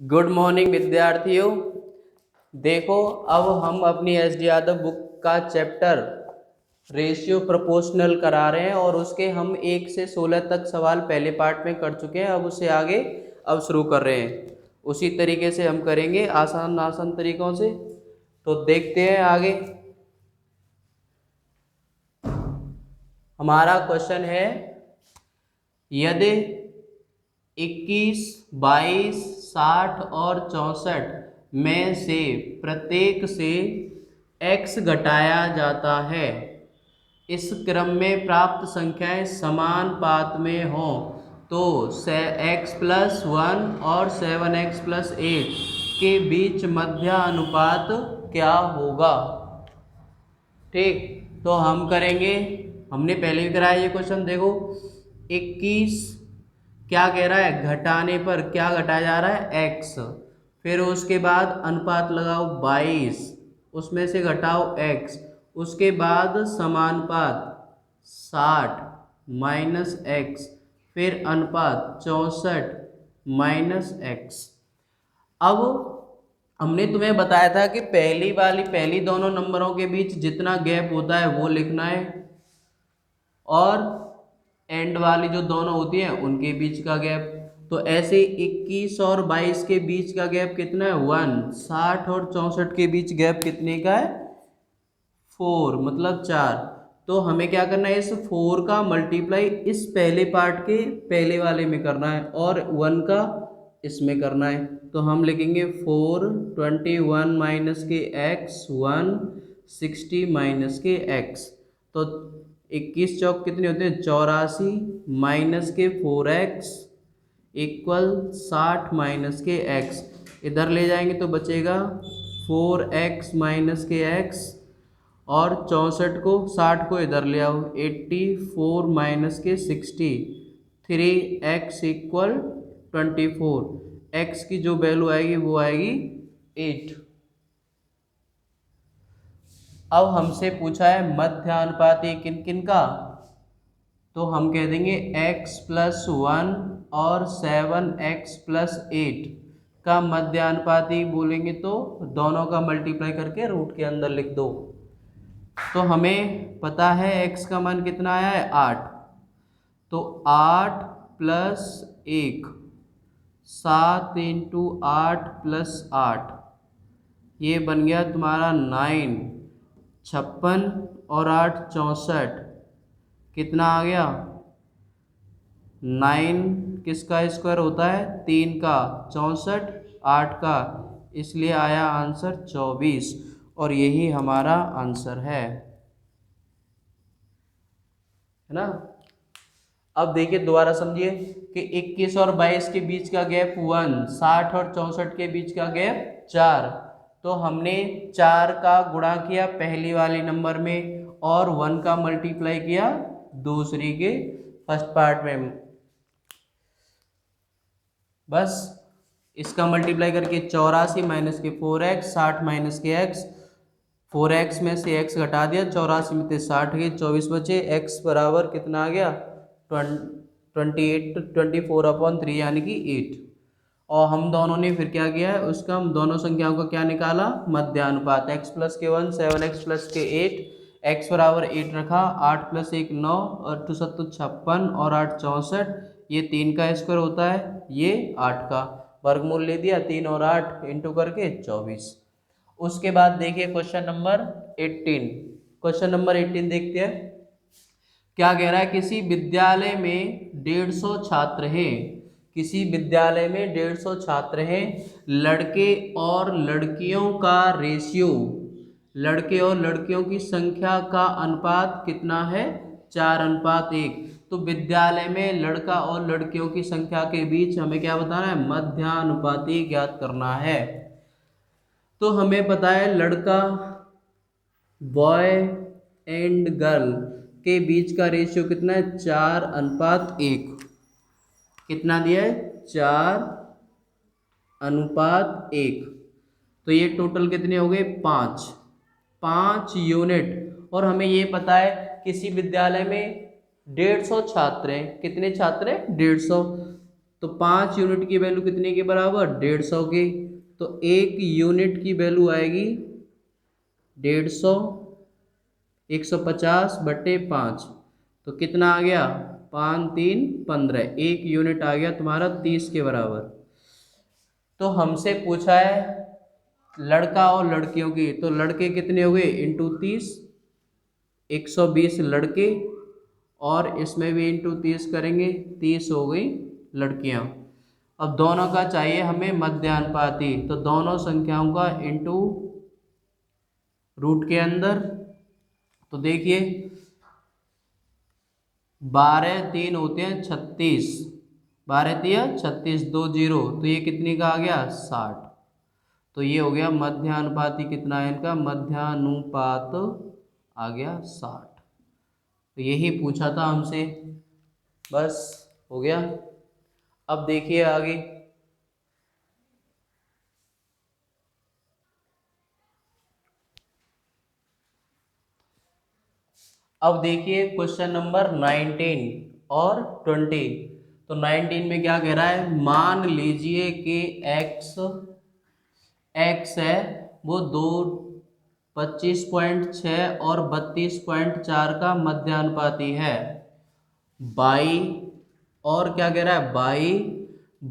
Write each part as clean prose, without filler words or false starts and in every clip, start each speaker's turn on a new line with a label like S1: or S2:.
S1: Good morning विद्यार्थियों। देखो, अब हम अपनी एस डी यादव बुक का चैप्टर रेशियो प्रोपोर्शनल करा रहे हैं और उसके हम 1 से 16 तक सवाल पहले पार्ट में कर चुके हैं। अब उससे आगे अब शुरू कर रहे हैं। उसी तरीके से हम करेंगे आसान आसान तरीकों से। तो देखते हैं आगे। हमारा क्वेश्चन है, यदि 21, 22, 60 और 64 में से प्रत्येक से x घटाया जाता है, इस क्रम में प्राप्त संख्याएं समान पात में हों तो x+1 और 7x+8 के बीच मध्य अनुपात क्या होगा। ठीक, तो हम करेंगे। हमने पहले भी कराया ये क्वेश्चन। देखो, 21 क्या कह रहा है, घटाने पर क्या घटाया जा रहा है, x। फिर उसके बाद अनुपात लगाओ 22, उसमें से घटाओ x। उसके बाद समानुपात 60 माइनस x, फिर अनुपात 64 माइनस x। अब हमने तुम्हें बताया था कि पहली दोनों नंबरों के बीच जितना गैप होता है वो लिखना है, और एंड वाली जो दोनों होती हैं उनके बीच का गैप। तो ऐसे 21 और 22 के बीच का गैप कितना है, 1। 60 और 64 के बीच गैप कितने का है, 4, मतलब 4। तो हमें क्या करना है, इस 4 का मल्टीप्लाई इस पहले पार्ट के पहले वाले में करना है और 1 का इसमें करना है। तो हम लिखेंगे 4, 21 माइनस के x, 1, 60 माइनस के x। तो 21 चौक कितने होते हैं, 84 माइनस के 4x इक्वल 60 माइनस के x। इधर ले जाएंगे तो बचेगा 4x माइनस के x, और 64 को 60 को इधर ले आओ, 84 माइनस के 60, 3x इक्वल 24। x की जो वैल्यू आएगी वो आएगी 8। अब हमसे पूछा है मध्यानुपाती किन किन का, तो हम कह देंगे x+1 और 7x+8 का मध्यानुपाती बोलेंगे तो दोनों का मल्टीप्लाई करके रूट के अंदर लिख दो। तो हमें पता है x का मान कितना आया है, 8। तो 8 प्लस 1, 7 इंटू 8 प्लस 8, ये बन गया तुम्हारा 9। 56 और 8 64, कितना आ गया, 9 किसका स्क्वायर होता है, 3 का, 64 8 का, इसलिए आया आंसर 24, और यही हमारा आंसर है ना। अब देखिए, दोबारा समझिए कि 21 और 22 के बीच का गैप 1, 60 और 64 के बीच का गैप 4। तो हमने 4 का गुणा किया पहली वाली नंबर में और 1 का मल्टीप्लाई किया दूसरी के फर्स्ट पार्ट में। बस इसका मल्टीप्लाई करके 84 माइनस के 4x, 60 माइनस के x, 4x में से x घटा दिया, 84 में से 60 गए, 24 बचे। x बराबर कितना आ गया, 24/3 यानी कि 8। और हम दोनों ने फिर क्या किया है, उसका हम दोनों संख्याओं का क्या निकाला, मध्यानुपात। x+1 7x+8, x बराबर 8 रखा, 8 + 1 9, और 2 7 56 और 8 64, ये 3 का स्क्वायर होता है, ये 8 का वर्गमूल ले दिया, 3 और 8 इंटू करके 24। उसके बाद देखिए क्वेश्चन नंबर 18। क्वेश्चन नंबर 18 देखते हैं क्या कह रहा है। किसी विद्यालय में 150 छात्र हैं, किसी विद्यालय में 150 छात्र हैं, लड़के और लड़कियों का रेशियो, लड़के और लड़कियों की संख्या का अनुपात कितना है, 4:1। तो विद्यालय में लड़का और लड़कियों की संख्या के बीच हमें क्या बताना है, मध्यानुपाती ज्ञात करना है। तो हमें पता है लड़का, बॉय एंड गर्ल के बीच का रेशियो कितना है, 4:1। कितना दिया है, 4:1। तो ये टोटल कितने हो गए, 5 यूनिट। और हमें ये पता है किसी विद्यालय में 150 छात्र हैं, कितने छात्र हैं, 150। तो 5 यूनिट की वैल्यू कितने के बराबर, 150 के। तो 1 यूनिट की वैल्यू आएगी 150, 150/5, तो कितना आ गया, 5 3 15, 1 यूनिट आ गया तुम्हारा 30 के बराबर। तो हमसे पूछा है लड़का और लड़कियों की, तो लड़के कितने हो गए इंटू 30, 120 लड़के, और इसमें भी इंटू 30 करेंगे, 30 हो गई लड़कियां। अब दोनों का चाहिए हमें मध्यानुपाती, तो दोनों संख्याओं का इंटू रूट के अंदर। तो देखिए 12 3 होते हैं 36, 12 3 36, 2 0, तो ये कितने का आ गया, 60। तो ये हो गया मध्यानुपाती, कितना है इनका मध्यानुपात आ गया 60। तो यही पूछा था हमसे, बस हो गया। अब देखिए आगे, अब देखिए क्वेश्चन नंबर 19 और 20। तो 19 में क्या कह रहा है, मान लीजिए कि x है वो 25.6 और 32.4 का मध्यानुपाती है। बाई, और क्या कह रहा है, बाई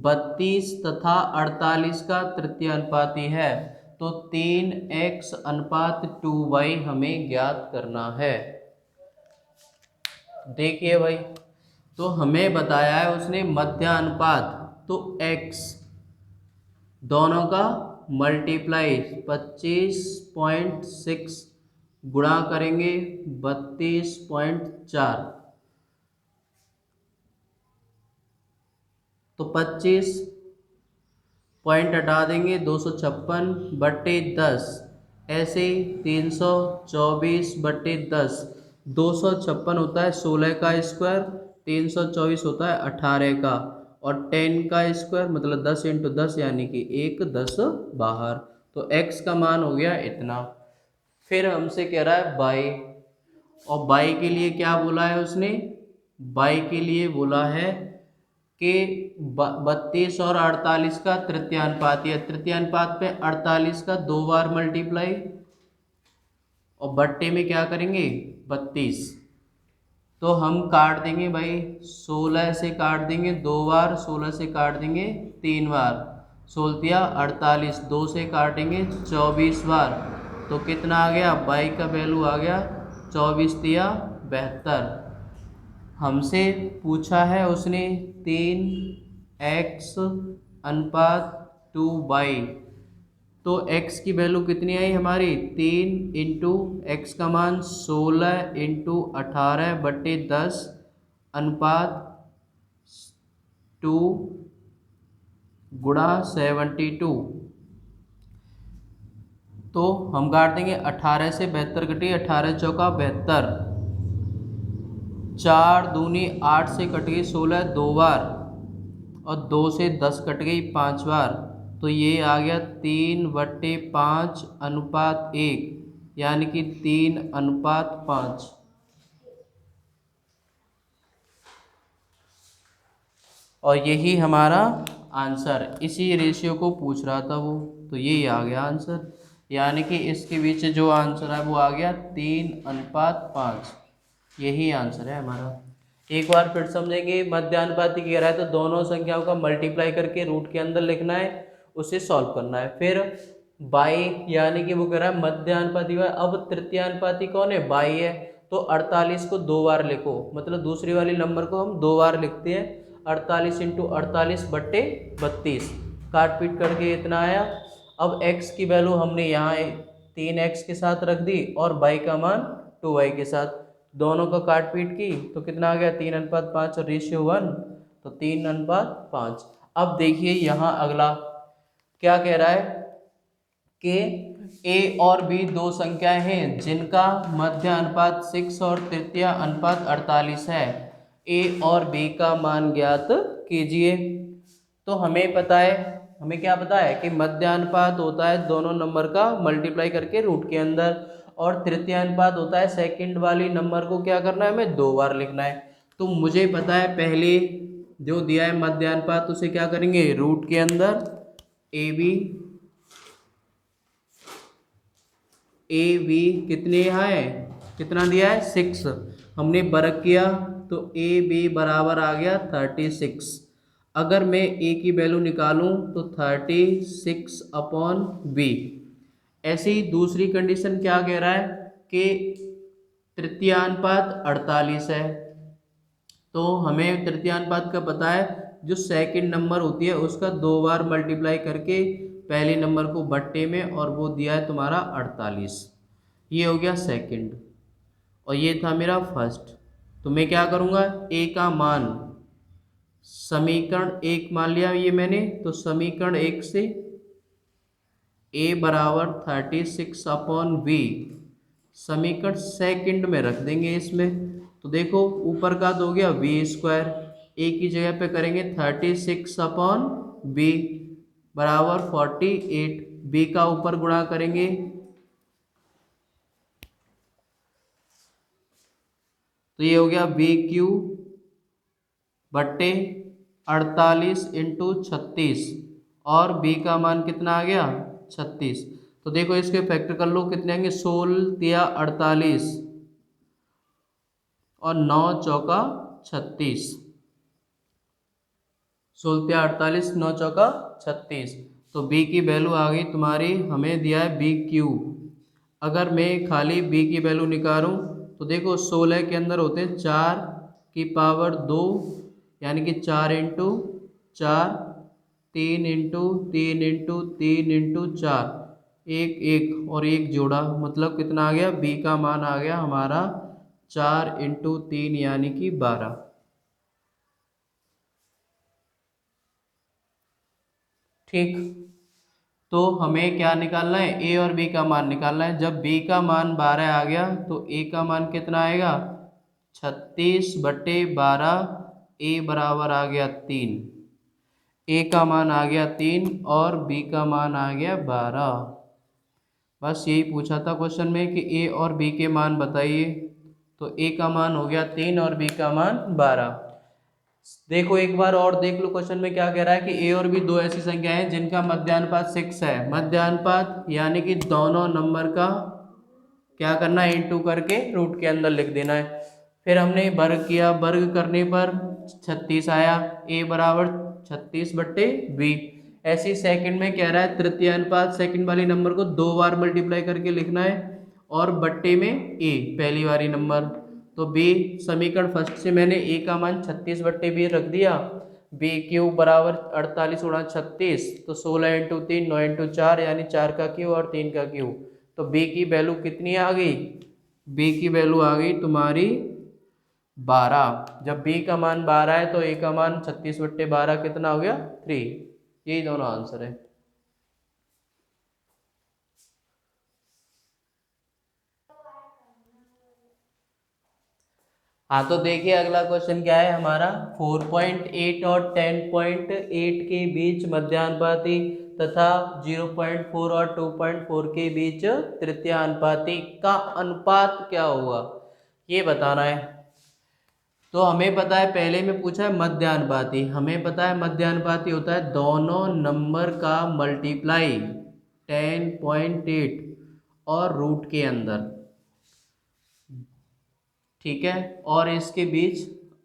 S1: 32 तथा 48 का तृतीयानुपाती है। तो 3x/2y हमें ज्ञात करना है। देखिए भाई, तो हमें बताया है उसने मध्यानुपात, तो x दोनों का मल्टीप्लाई 25.6 गुणा करेंगे 32.4, तो 25 पॉइंट हटा देंगे 256/10, ऐसे 324/10, 256 होता है 16 का स्क्वायर, 324 होता है 18 का, और 10 का स्क्वायर मतलब 10 × 10 यानी कि 1 10 बाहर। तो x का मान हो गया इतना। फिर हमसे कह रहा है बाई, और बाई के लिए क्या बोला है उसने, बाई के लिए बोला है कि 32 और 48 का तृतीयानुपाती है। तृतीयानुपात पे 48 का 2 बार मल्टीप्लाई, और बट्टे में क्या करेंगे 32। तो हम काट देंगे भाई, 16 से काट देंगे 2 बार, 16 से काट देंगे 3 बार, 16 तिया 48, 2 से काटेंगे 24 बार, तो कितना आ गया, बाई का वैल्यू आ गया 24 तिया 72। हमसे पूछा है उसने 3x/2y, तो x की वैल्यू कितनी आई हमारी, 3 इंटू एक्स का मान 16 इंटू 18/10 अनुपात 2 गुणा 72। तो हम काट देंगे 18 से 72 कटी, 18 चौका 72, 4 दूनी 8 से कट गई 16 2 बार, और 2 से 10 कट गई 5 बार, तो ये आ गया 3/5/1, यानी कि 3/5। और यही हमारा आंसर, इसी रेशियो को पूछ रहा था वो, तो यही आ गया आंसर, यानी कि इसके बीच जो आंसर है वो आ गया 3/5। यही आंसर है हमारा। एक बार फिर समझेंगे, मध्यानुपाती कह रहा है तो दोनों संख्याओं का मल्टीप्लाई करके रूट के अंदर लिखना है, उसे सॉल्व करना है। फिर बाई, यानी कि वो कह रहा है मध्यानुपाती, अब तृतीयानुपाती कौन है, बाई है, तो 48 को 2 बार लिखो, मतलब दूसरी वाली नंबर को हम 2 बार लिखते हैं, 48 इंटू 48/32, काट पीट करके इतना आया। अब x की वैल्यू हमने यहाँ 3x के साथ रख दी, और y का मान 2y के साथ, दोनों का काट पीट की, तो कितना आ गया 3/5 और रेशियो 1, तो 3/5। अब देखिए यहाँ अगला क्या कह रहा है कि a और b दो संख्याएं हैं जिनका मध्य अनुपात 6 और तृतीय अनुपात 48 है। a और b का मान ज्ञात कीजिए। तो हमें पता है, हमें क्या पता है कि मध्यानुपात होता है दोनों नंबर का मल्टीप्लाई करके रूट के अंदर, और तृतीयानुपात होता है सेकंड वाली नंबर को क्या करना है, हमें 2 बार लिखना है। तो मुझे पता है पहले जो दिया है मध्यानुपात उसे क्या करेंगे, रूट के अंदर ए बी कितने है, कितना दिया है 6, हमने वर्ग किया तो ए बी बराबर आ गया 36। अगर मैं ए की वैल्यू निकालूं तो 36 अपॉन बी। ऐसे ही दूसरी कंडीशन क्या कह रहा है कि तृतीयानुपात 48 है, तो हमें तृतीयानुपात का पता है, जो सेकंड नंबर होती है उसका 2 बार मल्टीप्लाई करके पहले नंबर को बट्टे में, और वो दिया है तुम्हारा 48। ये हो गया सेकंड, और ये था मेरा फर्स्ट। तो मैं क्या करूँगा, ए का मान समीकरण 1 मान लिया ये मैंने, तो समीकरण 1 से ए बराबर 36 अपॉन बी समीकरण सेकंड में रख देंगे इसमें। तो देखो ऊपर का तो हो गया बी स्क्वायर, ए की जगह पे करेंगे 36 अपॉन बी बराबर 48, बी का ऊपर गुणा करेंगे तो ये हो गया बी क्यू बट्टे 48 इंटू 36, और बी का मान कितना आ गया 36। तो देखो इसके फैक्टर कर लो, कितने आएंगे 16 या 48 और 9 चौका 36, 16 या 48 9 चौका 36। तो बी की वैल्यू आ गई तुम्हारी, हमें दिया है बी क्यू। अगर मैं खाली बी की वैल्यू निकालूं तो देखो 16 के अंदर होते हैं 4 की पावर 2, यानी कि 4 इंटू 4, 3 इंटू 3 इंटू 3 इंटू 4, एक एक और एक जोड़ा, मतलब कितना आ गया, बी का मान आ गया हमारा 4 इंटू 3 यानी कि 12। ठीक, तो हमें क्या निकालना है, ए और बी का मान निकालना है। जब बी का मान 12 आ गया तो ए का मान कितना आएगा 36/12, ए बराबर आ गया 3, ए का मान आ गया 3 और बी का मान आ गया 12। बस यही पूछा था क्वेश्चन में कि ए और बी के मान बताइए। तो ए का मान हो गया 3 और बी का मान 12। देखो एक बार और देख लो क्वेश्चन में क्या कह रहा है कि ए और बी दो ऐसी संख्याएं हैं जिनका मध्यानुपात 6 है। मध्यानुपात यानी कि दोनों नंबर का क्या करना है, इंटू करके रूट के अंदर लिख देना है। फिर हमने वर्ग किया, वर्ग करने पर 36 आया, ए बराबर 36/बी। ऐसे ही सेकंड में कह रहा है तृतीय अनुपात, सेकंड वाली नंबर को 2 बार मल्टीप्लाई करके लिखना है, और बट्टे में ए पहली वाली नंबर। तो बी समीकरण फर्स्ट से मैंने ए का मान 36/बी रख दिया, बी क्यू बराबर 48 गुणा 36, तो 16 इंटू 3 9 इंटू 4 यानी 4 का क्यू और 3 का क्यू। तो बी की वैल्यू कितनी आ गई, बी की वैल्यू आ गई तुम्हारी 12। जब बी का मान 12 है तो ए का मान 36/12 कितना हो गया 3। यही दोनों आंसर है। हाँ तो देखिए अगला क्वेश्चन क्या है हमारा, 4.8 और 10.8 के बीच मध्यानुपाती तथा 0.4 और 2.4 के बीच तृतीयानुपाती का अनुपात क्या होगा, ये बताना है। तो हमें पता है, पहले में पूछा है मध्यानुपाती, हमें पता है मध्यानुपाती होता है दोनों नंबर का मल्टीप्लाई 10.8 और रूट के अंदर, ठीक है, और इसके बीच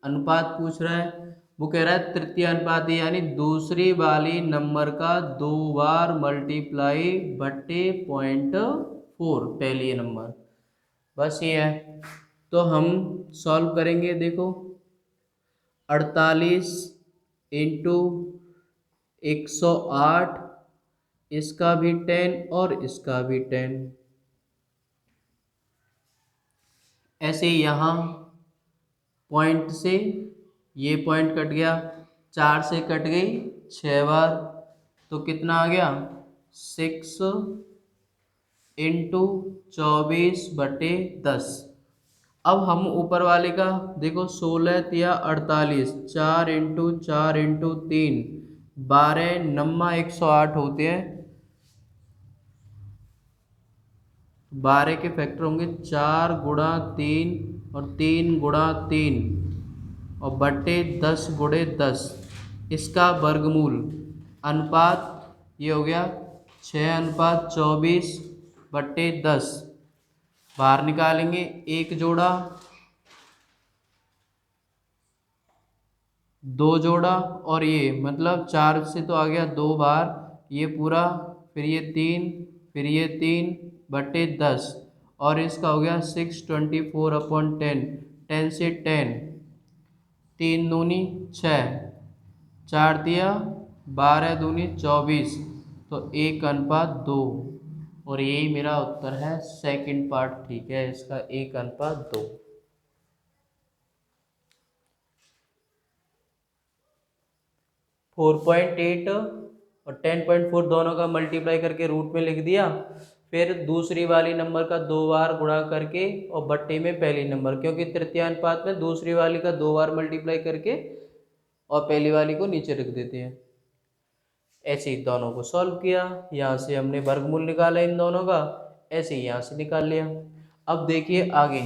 S1: अनुपात पूछ रहा है। वो कह रहा है तृतीय अनुपात यानी दूसरी वाली नंबर का 2 बार मल्टीप्लाई बट्टे 0.4 पहली नंबर, बस ये है। तो हम सॉल्व करेंगे, देखो 48 इंटू 108, इसका भी 10 और इसका भी 10, ऐसे यहाँ पॉइंट से ये पॉइंट कट गया, 4 से कट गई 6 बार, तो कितना आ गया 6 इंटू 24/10। अब हम ऊपर वाले का देखो 16 या 48, 4 इंटू 4 इंटू 3 12 नम्मा 108 होते हैं, 12 के फैक्टर होंगे 4 गुणा 3 और 3 गुणा 3, और बटे 10 गुणे 10, इसका वर्गमूल अनुपात ये हो गया 6:24 बटे 10। बाहर निकालेंगे, एक जोड़ा, दो जोड़ा, और ये मतलब 4 से तो आ गया 2 बार, ये पूरा, फिर ये 3, फिर ये 3 बटे 10, और इसका हो गया 624/10, 10 से 10, 3 दूनी 6, 4 दिया 12 दूनी 24, तो 1:2, और यही मेरा उत्तर है सेकंड पार्ट। ठीक है, इसका 1:2। 4.8 और 10.4 दोनों का मल्टीप्लाई करके रूट में लिख दिया, फिर दूसरी वाली नंबर का 2 बार गुणा करके और बट्टे में पहली नंबर, क्योंकि तृतीयानुपात में दूसरी वाली का 2 बार मल्टीप्लाई करके और पहली वाली को नीचे रख देते हैं। ऐसे ही दोनों को सॉल्व किया, यहाँ से हमने वर्गमूल निकाला इन दोनों का, ऐसे ही यहाँ से निकाल लिया। अब देखिए आगे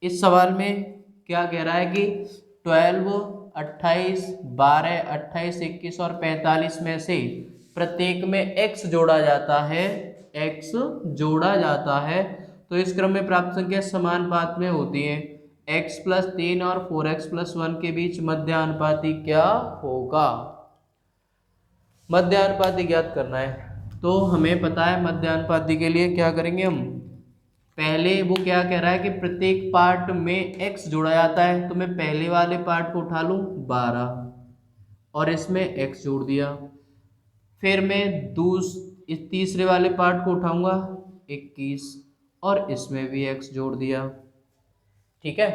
S1: इस सवाल में क्या कह रहा है कि 12, 28, 12, 28, 21 और 45 में से प्रत्येक में x जोड़ा जाता है, x जोड़ा जाता है, तो इस क्रम में प्राप्त संख्या समानुपात में होती है। x + 3 और 4x + 1 के बीच मध्यानुपाती क्या होगा? मध्यानुपाती ज्ञात करना है, तो हमें पता है मध्यानुपाती के लिए क्या करेंगे हम। पहले वो क्या कह रहा है कि प्रत्येक पार्ट में x जोड़ा जाता है, तो मैं पहले वाले पार्ट को उठा लूँ 12 और इसमें x जोड़ दिया, फिर मैं इस तीसरे वाले पार्ट को उठाऊंगा 21 और इसमें भी x जोड़ दिया। ठीक है,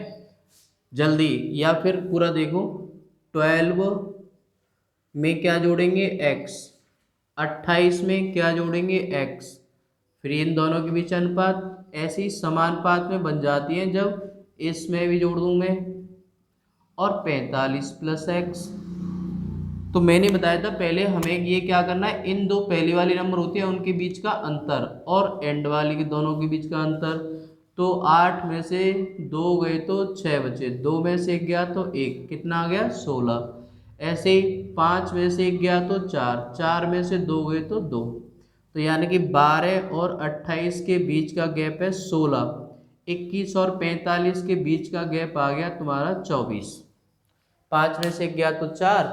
S1: जल्दी, या फिर पूरा देखो, 12 में क्या जोड़ेंगे x, 28 में क्या जोड़ेंगे x, फिर इन दोनों के बीच अनुपात, ऐसी समानुपात में बन जाती है जब इसमें भी जोड़ दूं मैं, और 45 + x। तो मैंने बताया था पहले हमें ये क्या करना है, इन दो पहली वाली नंबर होती है उनके बीच का अंतर और एंड वाली के दोनों के बीच का अंतर। तो 8 में से 2 गए तो 6 बचे, 2 में से 1 गया तो 1, कितना आ गया 16। ऐसे ही 5 में से 1 गया तो 4, 4 में से 2 गए तो 2, तो यानी कि 12 और 28 के बीच का गैप है 16, 21 और 45 के बीच का गैप आ गया तुम्हारा 24। 5 में से 1 गया तो 4।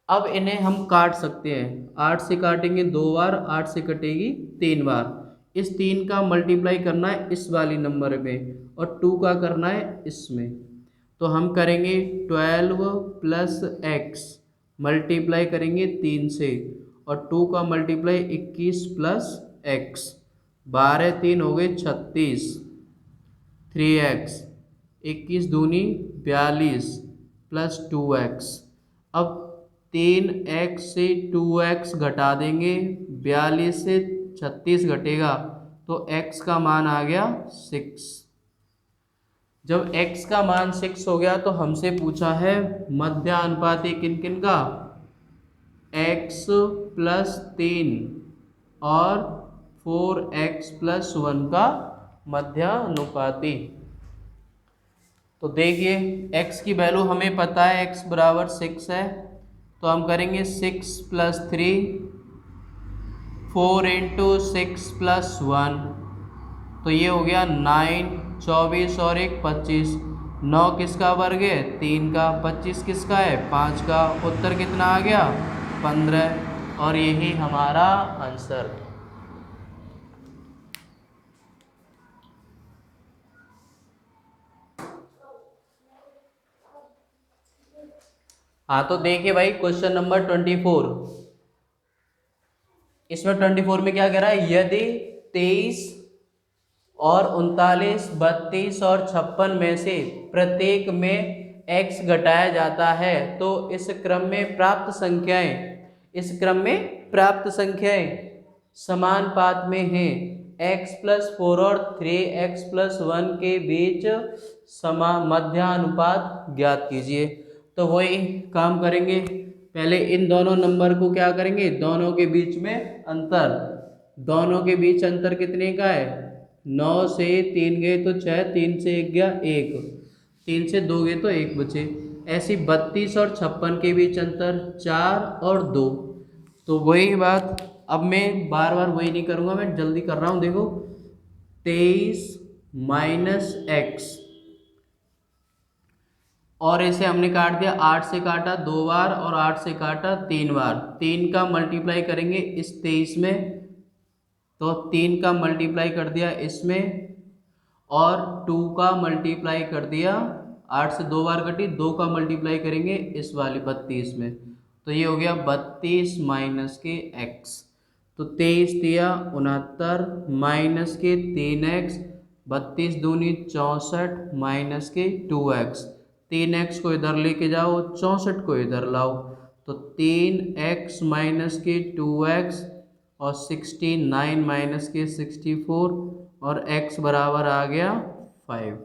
S1: अब इन्हें हम काट सकते हैं, 8 से काटेंगे 2 बार, 8 से कटेगी 3 बार, इस 3 का मल्टीप्लाई करना है इस वाली नंबर में और 2 का करना है इसमें। तो हम करेंगे 12 + x मल्टीप्लाई करेंगे 3 से, और 2 का मल्टीप्लाई 21 + x, 12 3 हो गए 36, 3x, 21 दूनी 42 + 2x। अब 3x से 2x घटा देंगे, 42 से 36 घटेगा तो x का मान आ गया 6। जब x का मान 6 हो गया तो हमसे पूछा है मध्यानुपाती किन किन का, x + 3 और 4x + 1 का मध्यानुपाती। तो देखिए x की वैल्यू हमें पता है, x बराबर 6 है, तो हम करेंगे 6 + 3, 4 × 6 + 1, तो ये हो गया 9, 24 और 1 25, 9 किसका वर्ग है 3 का, 25 किसका है 5 का, उत्तर कितना आ गया 15, और यही हमारा आंसर। हाँ, तो देखिए भाई क्वेश्चन नंबर 24, इसमें 24 में क्या कह रहा है, यदि 23 और 39, 32 और 56 में से प्रत्येक में x घटाया जाता है तो इस क्रम में प्राप्त संख्याएं समानुपात में हैं। x + 4 और 3x + 1 के बीच मध्यानुपात ज्ञात कीजिए। तो वही काम करेंगे, पहले इन दोनों नंबर को क्या करेंगे, दोनों के बीच में अंतर, दोनों के बीच अंतर कितने का है 9 से 3 गए तो 6, 3 से 1 गया 1, 3 से 2 गए तो 1 बचे। ऐसे 32 और 56 के बीच अंतर 4 और 2। तो वही बात, अब मैं बार बार वही नहीं करूँगा, मैं जल्दी कर रहा हूँ। देखो 23 माइनस एक्स, और इसे हमने काट दिया, 8 से काटा 2 बार और 8 से काटा 3 बार। 3 का मल्टीप्लाई करेंगे इस 23 में, तो 3 का मल्टीप्लाई कर दिया इसमें, और 2 का मल्टीप्लाई कर दिया, 8 से 2 बार कटी, 2 का मल्टीप्लाई करेंगे इस वाली 32 में, तो ये हो गया 32 माइनस के एक्स। तो 23 दिया 69 माइनस के 3x, 32 दूनी 64 माइनस के 2x। 3x को इधर लेके जाओ, 64 को इधर लाओ, तो 3x माइनस के 2x और 69 माइनस के 64, और x बराबर आ गया 5।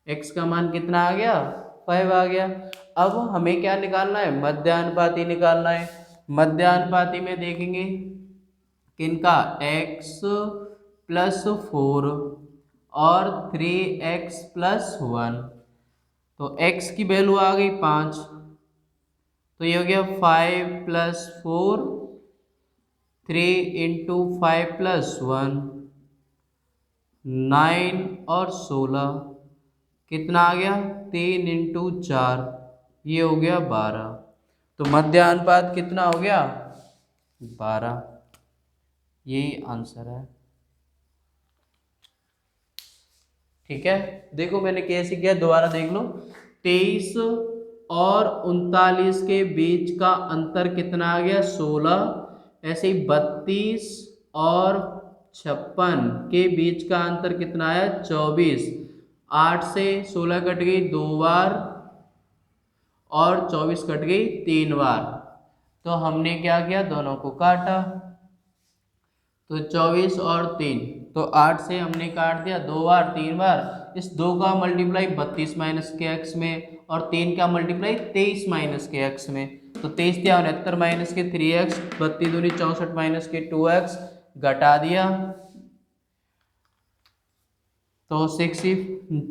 S1: x का मान कितना आ गया? 5 आ गया। अब हमें क्या निकालना है? मध्यानुपाती निकालना है। मध्यानुपाती में देखेंगे किनका, x प्लस 4 और 3x प्लस 1। तो x की वैल्यू आ गई 5, तो ये हो गया 5 प्लस 4, 3 इंटू 5 प्लस 1, 9 और 16, कितना आ गया? 3 इंटू 4, ये हो गया 12। तो मध्य अनुपात कितना हो गया? 12। यही आंसर है। ठीक है, देखो मैंने कैसे किया, दोबारा देख लो। 23 और 39 के बीच का अंतर कितना आ गया? 16। ऐसे ही 32 और 56 के बीच का अंतर कितना आया? 24। 8 से 16 कट गई 2 बार, और 24 कट गई 3 बार। तो हमने क्या किया? दोनों को काटा, तो 24 और 3, तो 8 से हमने काट दिया 2 बार 3 बार। इस 2 का मल्टीप्लाई 32 माइनस के एक्स में, और 3 का मल्टीप्लाई 23 माइनस के एक्स में। तो 23 दिया 69 माइनस के 3x, 32 दूनी 64 माइनस के 2x, घटा दिया तो 60,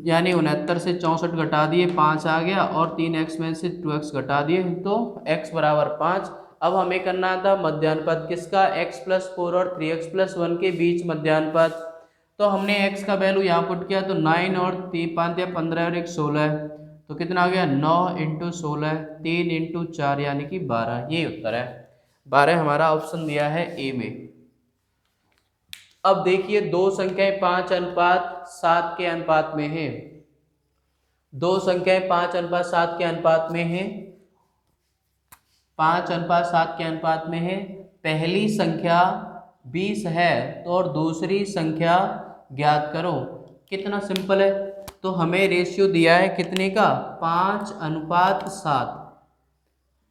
S1: यानी 69 से 64 घटा दिए 5 आ गया, और 3x में से 2x घटा दिए, तो x बराबर 5। अब हमें करना था मध्यानुपात किसका? x प्लस 4 और 3x प्लस 1 के बीच मध्यानुपात। तो हमने x का वैल्यू यहाँ पुट किया, तो 9 और 5 या 15 और 1 16, तो कितना आ गया? 9 इंटू 16, 3 इंटू 4, यानी कि 12। ये उत्तर है। 12 हमारा ऑप्शन दिया है ए में। अब देखिए दो संख्याएं 5:7 के अनुपात में है। दो संख्याएं 5:7 के अनुपात में है। 5:7 के अनुपात में है। पहली संख्या 20 है, तो और दूसरी संख्या ज्ञात करो। कितना सिंपल है। तो हमें रेशियो दिया है कितने का? 5:7।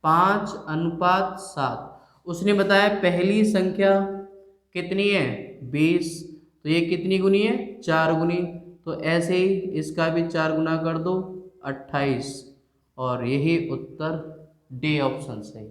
S1: 5:7। उसने बताया पहली संख्या कितनी है? 20। तो ये कितनी गुनी है? 4 गुनी। तो ऐसे ही इसका भी 4 गुना कर दो, 28। और यही उत्तर डी ऑप्शन सही।